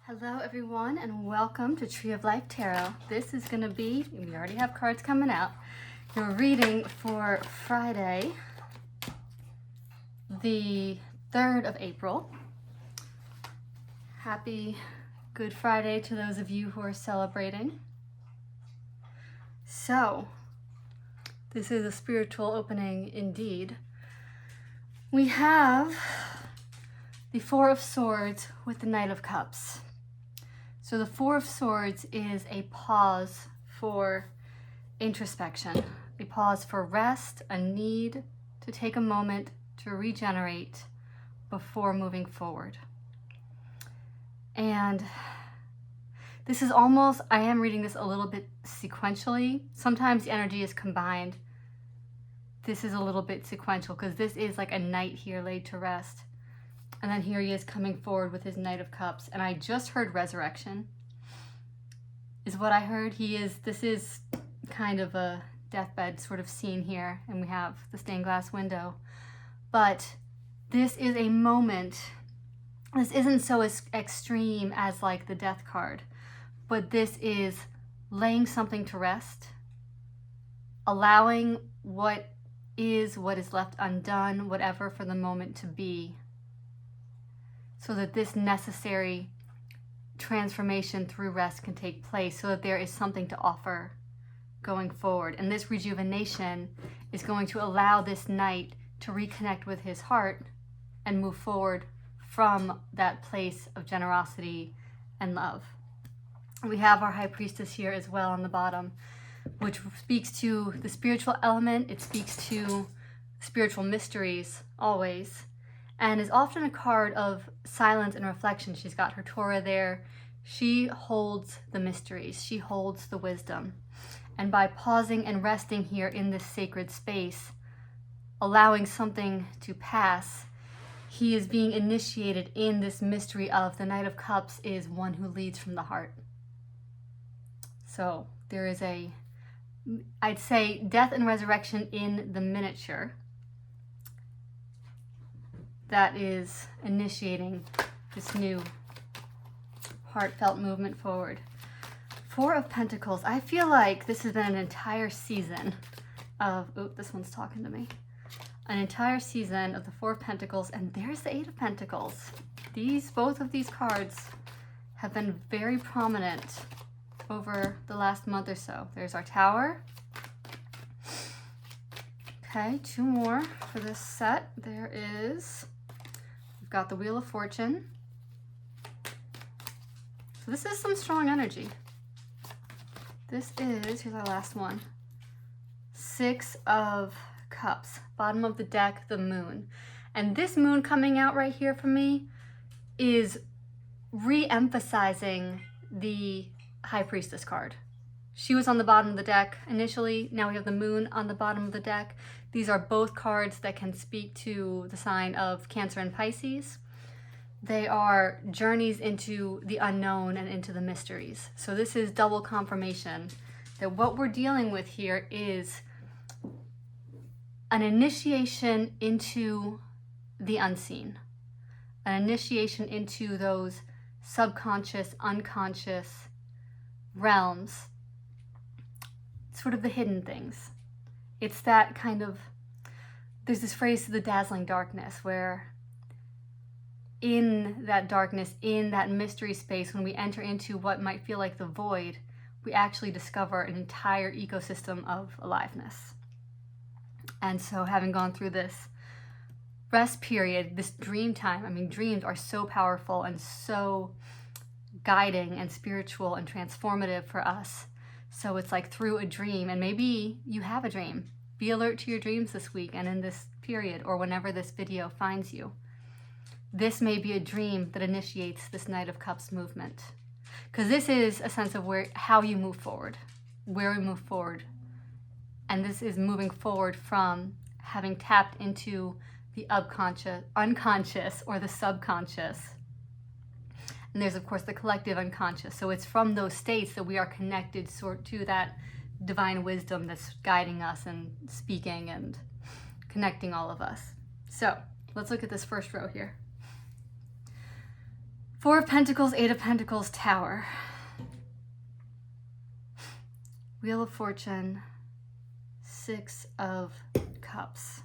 Hello everyone and welcome to Tree of Life Tarot. This is going to be, we already have cards coming out, your reading for Friday, the 3rd of April. Happy Good Friday to those of you who are celebrating. So, this is a spiritual opening indeed. We have the Four of Swords with the Knight of Cups. So the Four of Swords is a pause for introspection, a pause for rest, a need to take a moment to regenerate before moving forward. And this is almost, I am reading this a little bit sequentially. Sometimes the energy is combined. This is a little bit sequential because this is like a knight here laid to rest. And then here he is coming forward with his Knight of Cups. And I just heard resurrection is what I heard. This is kind of a deathbed sort of scene here. And we have the stained glass window. But this is a moment. This isn't so extreme as like the death card. But this is laying something to rest. Allowing what is left undone, whatever for the moment to be, so that this necessary transformation through rest can take place, so that there is something to offer going forward. And this rejuvenation is going to allow this knight to reconnect with his heart and move forward from that place of generosity and love. We have our High Priestess here as well on the bottom, which speaks to the spiritual element. It speaks to spiritual mysteries always, and is often a card of silence and reflection. She's got her Torah there. She holds the mysteries. She holds the wisdom. And by pausing and resting here in this sacred space, allowing something to pass, he is being initiated in this mystery of the Knight of Cups is one who leads from the heart. So there is I'd say death and resurrection in the miniature that is initiating this new heartfelt movement forward. Four of Pentacles. I feel like this has been an entire season of, this one's talking to me. An entire season of the Four of Pentacles, and there's the Eight of Pentacles. Both of these cards have been very prominent over the last month or so. There's our Tower. Okay, two more for this set. We've got the Wheel of Fortune. So this is some strong energy. Here's our last one. Six of Cups. Bottom of the deck, the Moon. And this Moon coming out right here for me is re-emphasizing the High Priestess card. She was on the bottom of the deck initially. Now we have the Moon on the bottom of the deck. These are both cards that can speak to the sign of Cancer and Pisces. They are journeys into the unknown and into the mysteries. So this is double confirmation that what we're dealing with here is an initiation into the unseen, an initiation into those subconscious, unconscious realms, sort of the hidden things. It's that kind of, there's this phrase, the dazzling darkness, where in that darkness, in that mystery space, when we enter into what might feel like the void, we actually discover an entire ecosystem of aliveness. And so having gone through this rest period, this dream time, I mean, dreams are so powerful and so guiding and spiritual and transformative for us. So it's like through a dream, and maybe you have a dream. Be alert to your dreams this week and in this period, or whenever this video finds you. This may be a dream that initiates this Knight of Cups movement. Because this is a sense of how you move forward, where we move forward. And this is moving forward from having tapped into the unconscious or the subconscious. And there's, of course, the collective unconscious. So it's from those states that we are connected to that divine wisdom that's guiding us and speaking and connecting all of us. So let's look at this first row here. Four of Pentacles, Eight of Pentacles, Tower. Wheel of Fortune, Six of Cups.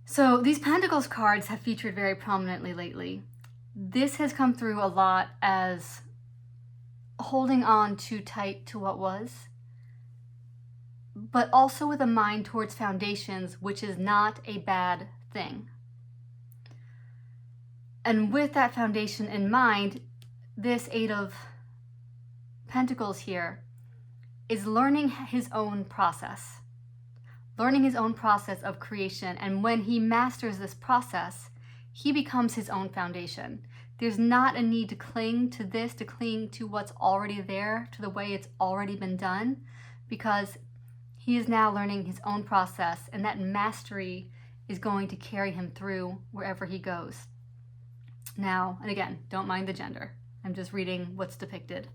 So these Pentacles cards have featured very prominently lately. This has come through a lot as holding on too tight to what was, but also with a mind towards foundations, which is not a bad thing. And with that foundation in mind, this Eight of Pentacles here is learning his own process. Learning his own process of creation. And when he masters this process, he becomes his own foundation. There's not a need to cling to this, to cling to what's already there, to the way it's already been done, because he is now learning his own process, and that mastery is going to carry him through wherever he goes. Now, and again, don't mind the gender. I'm just reading what's depicted.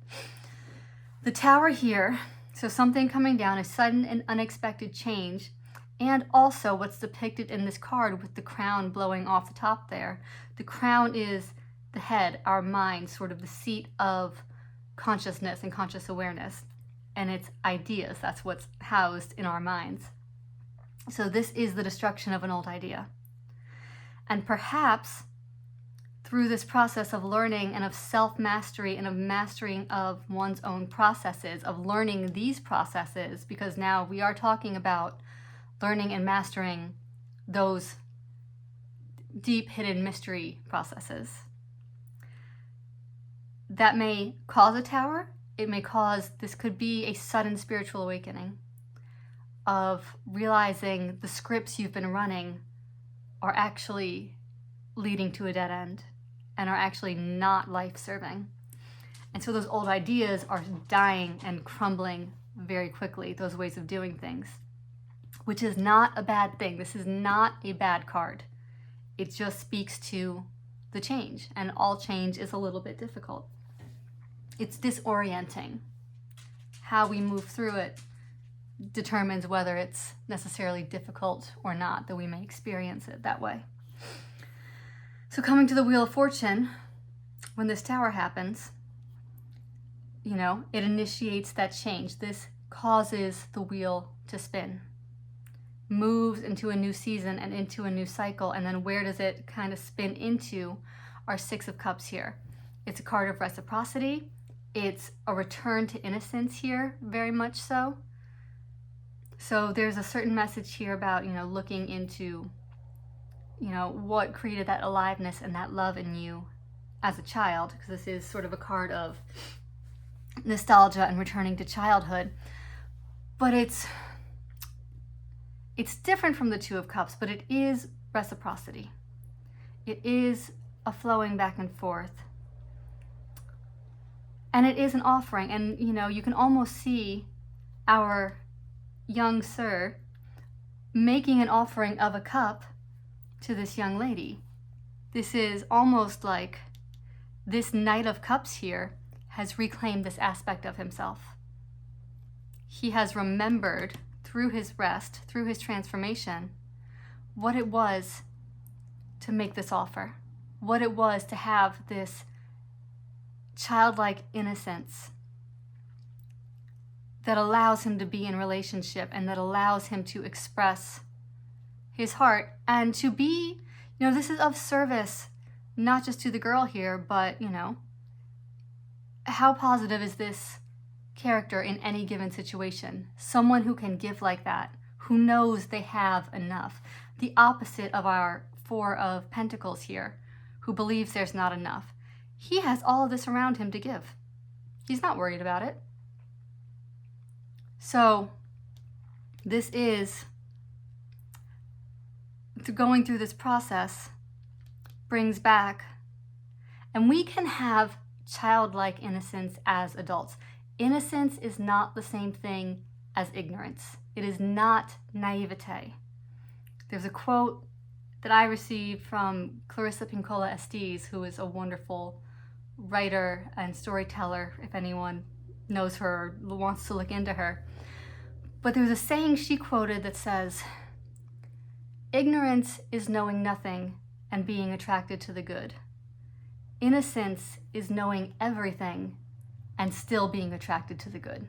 The Tower here, so something coming down, a sudden and unexpected change, and also what's depicted in this card with the crown blowing off the top there. The crown is the head, our mind, sort of the seat of consciousness and conscious awareness, and it's ideas. That's what's housed in our minds. So this is the destruction of an old idea. And perhaps through this process of learning and of self-mastery and of mastering of one's own processes, of learning these processes, because now we are talking about learning and mastering those deep hidden mystery processes. That may cause a tower. It may cause, this could be a sudden spiritual awakening of realizing the scripts you've been running are actually leading to a dead end and are actually not life-serving. And so those old ideas are dying and crumbling very quickly, those ways of doing things, which is not a bad thing. This is not a bad card. It just speaks to the change, and all change is a little bit difficult. It's disorienting. How we move through it determines whether it's necessarily difficult or not, that we may experience it that way. So coming to the Wheel of Fortune, when this Tower happens, you know, it initiates that change. This causes the wheel to spin, moves into a new season and into a new cycle. And then where does it kind of spin into? Our Six of Cups here. It's a card of reciprocity. It's a return to innocence here, very much so. So there's a certain message here about, you know, looking into, you know, what created that aliveness and that love in you as a child, because this is sort of a card of nostalgia and returning to childhood. But it's different from the Two of Cups, but it is reciprocity. It is a flowing back and forth. And it is an offering. And, you know, you can almost see our young sir making an offering of a cup to this young lady. This is almost like this Knight of Cups here has reclaimed this aspect of himself. He has remembered through his rest, through his transformation, what it was to make this offer, what it was to have this childlike innocence that allows him to be in relationship and that allows him to express his heart and to be, you know, this is of service, not just to the girl here, but, you know, how positive is this character in any given situation? Someone who can give like that, who knows they have enough. The opposite of our Four of Pentacles here, who believes there's not enough. He has all of this around him to give. He's not worried about it. So this is, going through this process brings back, and we can have childlike innocence as adults. Innocence is not the same thing as ignorance. It is not naivete. There's a quote that I received from Clarissa Pinkola Estes, who is a wonderful writer and storyteller, if anyone knows her or wants to look into her. But there's a saying she quoted that says, "Ignorance is knowing nothing and being attracted to the good. Innocence is knowing everything and still being attracted to the good.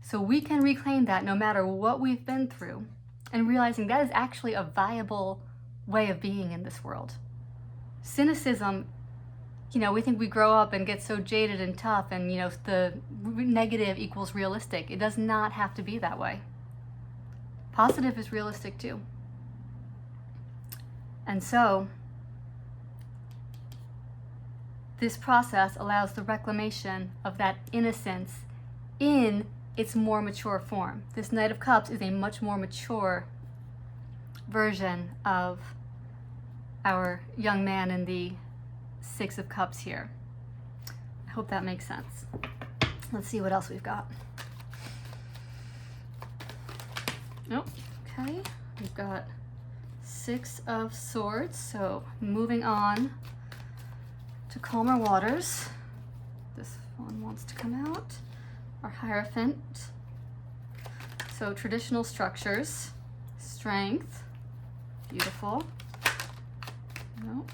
So we can reclaim that no matter what we've been through, and realizing that is actually a viable way of being in this world. Cynicism, we think we grow up and get so jaded and tough and, the negative equals realistic. It does not have to be that way. Positive is realistic too. And so, this process allows the reclamation of that innocence in its more mature form. This Knight of Cups is a much more mature version of our young man in the Six of Cups here. I hope that makes sense. Let's see what else we've got. Oh, okay. We've got Six of Swords, so moving on to calmer waters. This one wants to come out. Our Hierophant. So traditional structures, strength, beautiful. No.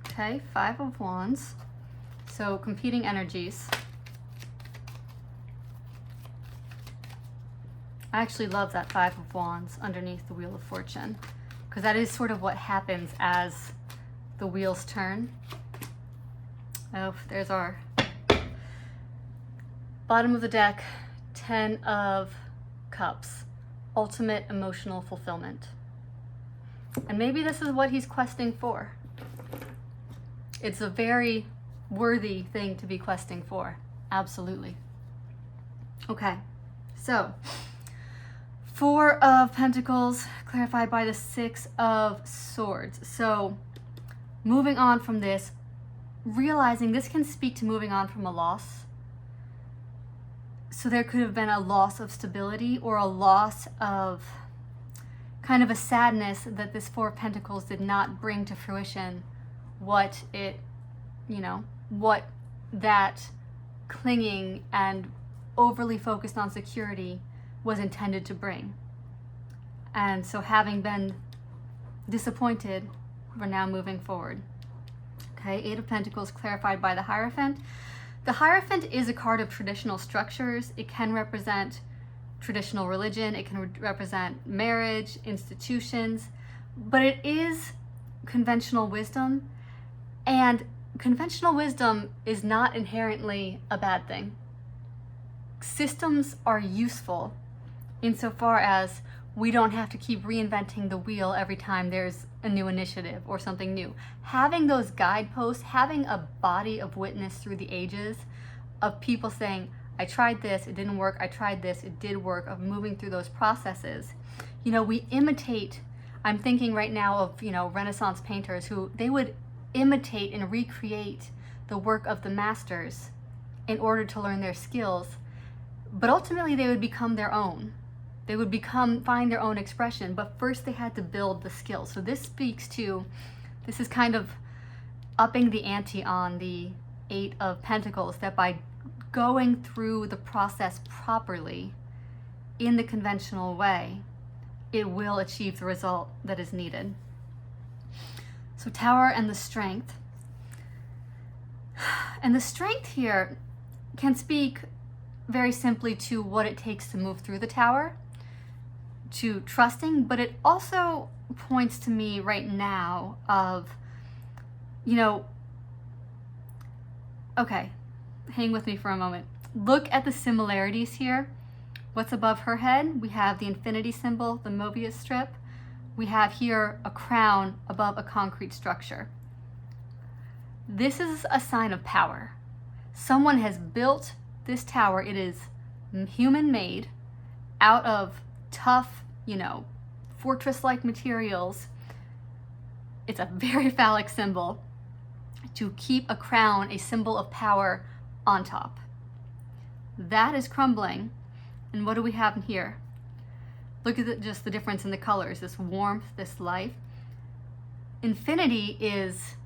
Okay, Five of Wands. So competing energies. I actually love that Five of Wands underneath the Wheel of Fortune, because that is sort of what happens as the wheels turn. Oh, there's our bottom of the deck, Ten of Cups, ultimate emotional fulfillment. And maybe this is what he's questing for. It's a very worthy thing to be questing for. Absolutely. Okay, so Four of Pentacles clarified by the Six of Swords. So moving on from this, realizing this can speak to moving on from a loss. So there could have been a loss of stability or a loss of kind of a sadness that this Four of Pentacles did not bring to fruition what it, what that clinging and overly focused on security was intended to bring. And so having been disappointed, we're now moving forward. Okay, Eight of Pentacles clarified by the Hierophant. The Hierophant is a card of traditional structures. It can represent traditional religion, it can represent marriage, institutions, but it is conventional wisdom, and conventional wisdom is not inherently a bad thing. Systems are useful insofar as we don't have to keep reinventing the wheel every time there's a new initiative or something new. Having those guideposts, having a body of witness through the ages of people saying, I tried this, it didn't work, I tried this, it did work, of moving through those processes. We imitate, I'm thinking right now of, Renaissance painters who they would imitate and recreate the work of the masters in order to learn their skills, but ultimately they would become their own. They would find their own expression, but first they had to build the skills. So this is kind of upping the ante on the Eight of Pentacles, that by going through the process properly in the conventional way, it will achieve the result that is needed. So Tower and the Strength. And the strength here can speak very simply to what it takes to move through the Tower, to trusting, but it also points to me right now of, okay, hang with me for a moment. Look at the similarities here. What's above her head? We have the infinity symbol, the Mobius strip. We have here a crown above a concrete structure. This is a sign of power. Someone has built this tower. It is human-made out of tough, fortress-like materials. It's a very phallic symbol to keep a crown, a symbol of power, on top. That is crumbling. And what do we have in here? Look at just the difference in the colors, this warmth, this life. Infinity is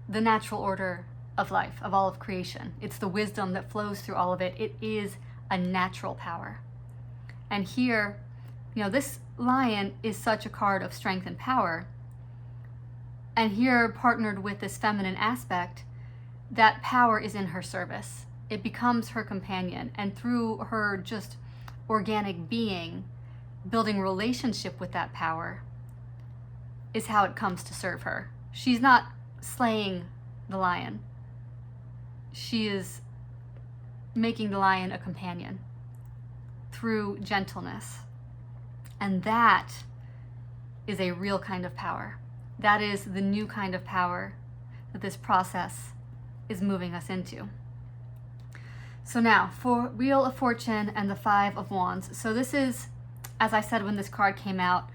the natural order of life, of all of creation. It's the wisdom that flows through all of it. It is a natural power. And here, this lion is such a card of strength and power. And here, partnered with this feminine aspect, that power is in her service. It becomes her companion. And through her just organic being, building relationship with that power is how it comes to serve her. She's not slaying the lion. She is making the lion a companion through gentleness. And that is a real kind of power. That is the new kind of power that this process is moving us into. So now, for Wheel of Fortune and the Five of Wands. So this is, as I said when this card came out,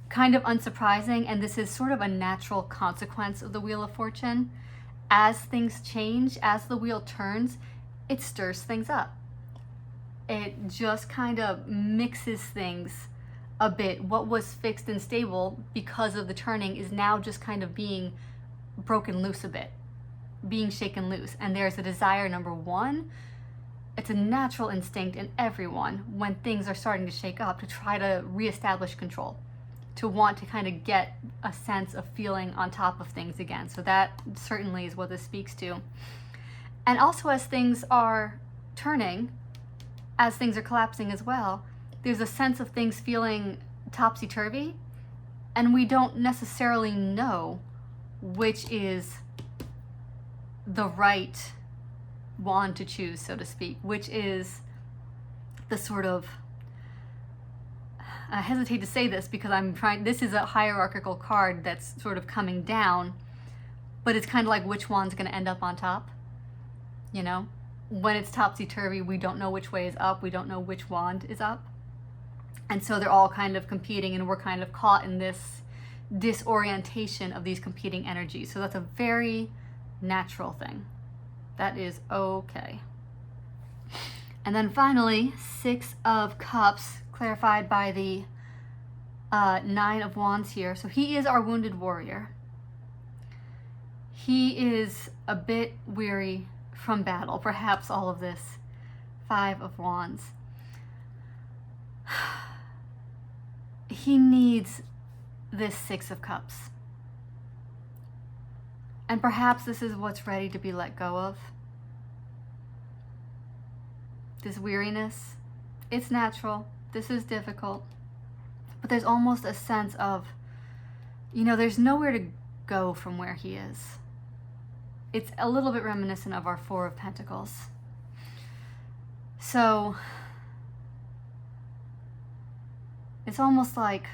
kind of unsurprising, and this is sort of a natural consequence of the Wheel of Fortune. As things change, as the wheel turns, it stirs things up. It just kind of mixes things a bit. What was fixed and stable because of the turning is now just kind of being broken loose a bit, being shaken loose. And there's a desire, number one, it's a natural instinct in everyone when things are starting to shake up to try to reestablish control, to want to kind of get a sense of feeling on top of things again. So that certainly is what this speaks to. And also, as things are turning, as things are collapsing as well, there's a sense of things feeling topsy-turvy, and we don't necessarily know which is the right wand to choose, so to speak, which is the sort of, I hesitate to say this because this is a hierarchical card that's sort of coming down, but it's kind of like which wand's going to end up on top, you know? When it's topsy-turvy, we don't know which way is up, we don't know which wand is up. And so they're all kind of competing, and we're kind of caught in this disorientation of these competing energies. So that's a very natural thing. That is okay. And then finally, Six of Cups, clarified by the Nine of Wands here. So he is our wounded warrior. He is a bit weary from battle, perhaps all of this. Five of Wands. He needs this Six of Cups. And perhaps this is what's ready to be let go of. This weariness, it's natural. This is difficult. But there's almost a sense of, you know, there's nowhere to go from where he is. It's a little bit reminiscent of our Four of Pentacles. So it's almost like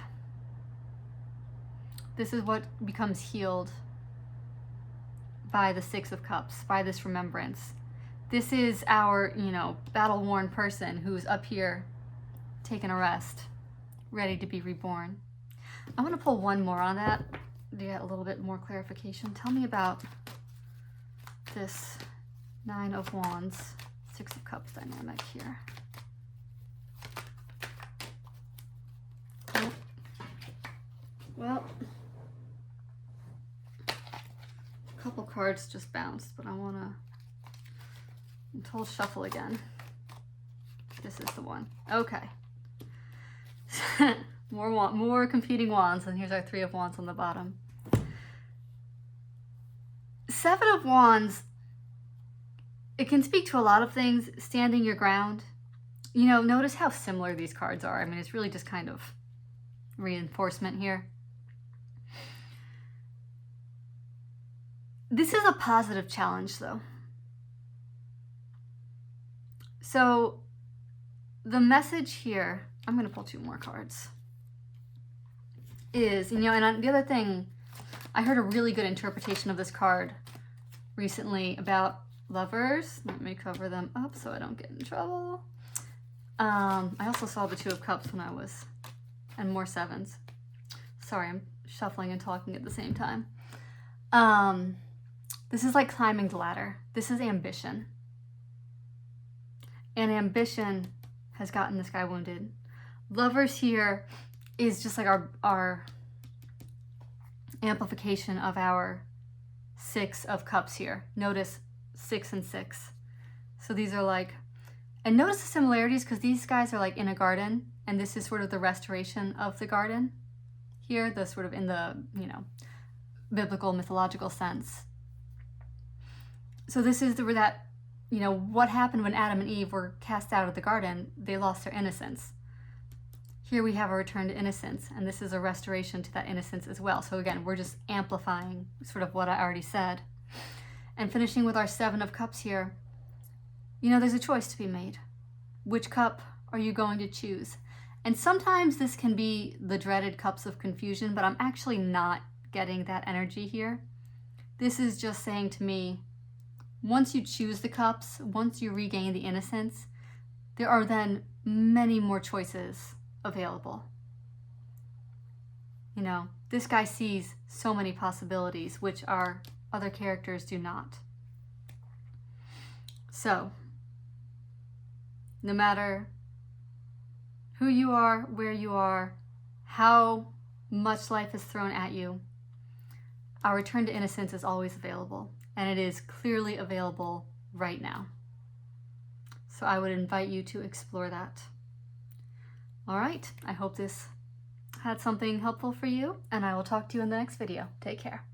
this is what becomes healed by the Six of Cups, by this remembrance. This is our, you know, battle-worn person who's up here taking a rest, ready to be reborn. I want to pull one more on that to get a little bit more clarification. Tell me about this Nine of Wands, Six of Cups dynamic here. Oh. Well, a couple cards just bounced, but I'm told shuffle again. This is the one. Okay. more competing wands, and here's our Three of Wands on the bottom. Seven of Wands, it can speak to a lot of things. Standing your ground. You know, notice how similar these cards are. I mean, it's really just kind of reinforcement here. This is a positive challenge, though. So the message here, I'm going to pull two more cards, is, you know, and the other thing, I heard a really good interpretation of this card recently about lovers. Let me cover them up so I don't get in trouble. I also saw the Two of Cups when I was, and more sevens. Sorry, I'm shuffling and talking at the same time. This is like climbing the ladder. This is ambition. And ambition has gotten this guy wounded. Lovers here is just like our amplification of our Six of Cups here. Notice 6 and 6. So these are like, and notice the similarities because these guys are like in a garden, and this is sort of the restoration of the garden here, the sort of in the, you know, biblical, mythological sense. So this is that, what happened when Adam and Eve were cast out of the garden? They lost their innocence. Here we have a return to innocence, and this is a restoration to that innocence as well. So again, we're just amplifying sort of what I already said. And finishing with our 7 of Cups here, there's a choice to be made. Which cup are you going to choose? And sometimes this can be the dreaded cups of confusion, but I'm actually not getting that energy here. This is just saying to me, once you choose the cups, once you regain the innocence, there are then many more choices available. This guy sees so many possibilities, which our other characters do not. So, no matter who you are, where you are, how much life is thrown at you, our return to innocence is always available, and it is clearly available right now. So I would invite you to explore that. All right, I hope this had something helpful for you, and I will talk to you in the next video. Take care.